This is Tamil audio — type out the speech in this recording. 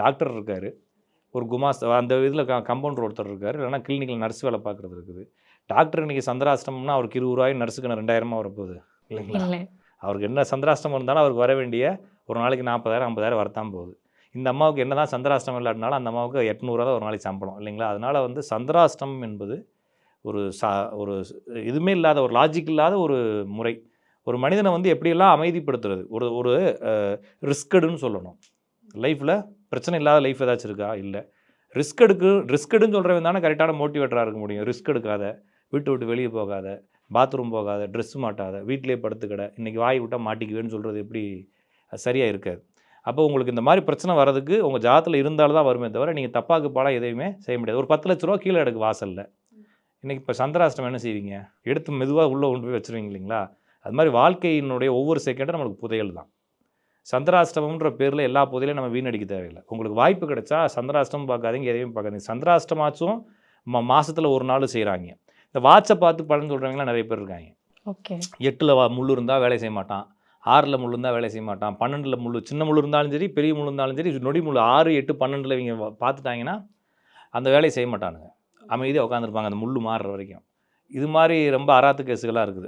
டாக்டர் இருக்கார், ஒரு குமாஸ் அந்த இதில் கம்பவுண்டர் ஒருத்தர் இருக்கார், இல்லைனா கிளினிக்கில் நர்ஸ் வேலை பார்க்குறது இருக்குது. டாக்டர் இன்றைக்கி சந்திராஷ்டமம்னா அவருக்கு ரூ. 20 நர்ஸுக்கு 2000 வரப்போகுது இல்லைங்களா? இல்ல. அவருக்கு என்ன சந்திராஷ்டமம் இருந்தாலும் அவருக்கு வர வேண்டிய ஒரு நாளைக்கு 40,000 50,000 வரத்தான் போகுது. இந்த அம்மாவுக்கு என்ன தான் சந்திராஷ்டமம் இல்லாட்டினாலும் அந்த அம்மாவுக்கு 800 தான் ஒரு நாளைக்கு சம்பளம் இல்லைங்களா? அதனால் வந்து சந்திராஷ்டமம் என்பது ஒரு ஒரு இதுவுமே இல்லாத ஒரு லாஜிக் இல்லாத ஒரு முறை. ஒரு மனிதனை வந்து எப்படியெல்லாம் அமைதிப்படுத்துறது, ஒரு ஒரு ரிஸ்கடுன்னு சொல்லணும். லைஃப்பில் பிரச்சனை இல்லாத லைஃப் ஏதாச்சும் இருக்கா? இல்லை. ரிஸ்க் எடுன்னு சொல்கிறவன் தானே கரெக்டான மோட்டிவேட்டராக இருக்க முடியும். ரிஸ்க் எடுக்காத, வீட்டை விட்டு வெளியே போகாத, பாத்ரூம் போகாத, ட்ரெஸ் மாட்டாத, வீட்டிலே படுத்துக்கிட, இன்றைக்கி வாய் விட்டால் மாட்டிக்குவேன்னு சொல்கிறது எப்படி சரியாக இருக்காது. அப்போ உங்களுக்கு இந்த மாதிரி பிரச்சனை வர்றதுக்கு உங்கள் ஜாதத்தில் இருந்தாலும் தான் வருமே தவிர, நீங்கள் தப்பாக்கு பாடம் எதையுமே செய்ய முடியாது. ஒரு 10 லட்ச ரூபா கீழே எடுக்கு வாசலில். இன்றைக்கி இப்போ சந்திராஷ்டமம் என்ன செய்வீங்க? எடுத்து மெதுவாக உள்ளே கொண்டு போய் வச்சுருவீங்க இல்லைங்களா? அது மாதிரி வாழ்க்கையினுடைய ஒவ்வொரு செகண்டும் நம்மளுக்கு புதையல் தான். சந்திராஷ்டமம்ன்ற பேரில் எல்லா புதையலையும் நம்ம வீணடிக்க தேவையில்லை. உங்களுக்கு வாய்ப்பு கிடைச்சா சந்திராஷ்டமம் பார்க்காதீங்க, எதையும் பார்க்காதீங்க. சந்திராஷ்டமாச்சும் மாதத்தில் ஒரு நாள் செய்கிறாங்க. இந்த வாட்சை பார்த்து பலன் சொல்கிறவங்களாம் நிறைய பேர் இருக்காங்க. ஓகே. 8ல் முள் இருந்தால் வேலை செய்ய மாட்டான், 6ல் முள் இருந்தால் வேலை செய்ய மாட்டான், 12ல் முள், சின்ன முள் இருந்தாலும் சரி, பெரிய முள் இருந்தாலும் சரி, நொடி முள் 6, 8, 12ல் இவங்க பார்த்துட்டாங்கன்னா அந்த வேலையை செய்ய மாட்டானுங்க. அமைதியாக உட்காந்துருப்பாங்க அந்த முள் மாறுற வரைக்கும். இது மாதிரி ரொம்ப அராத்து கேஸுகளாக இருக்குது.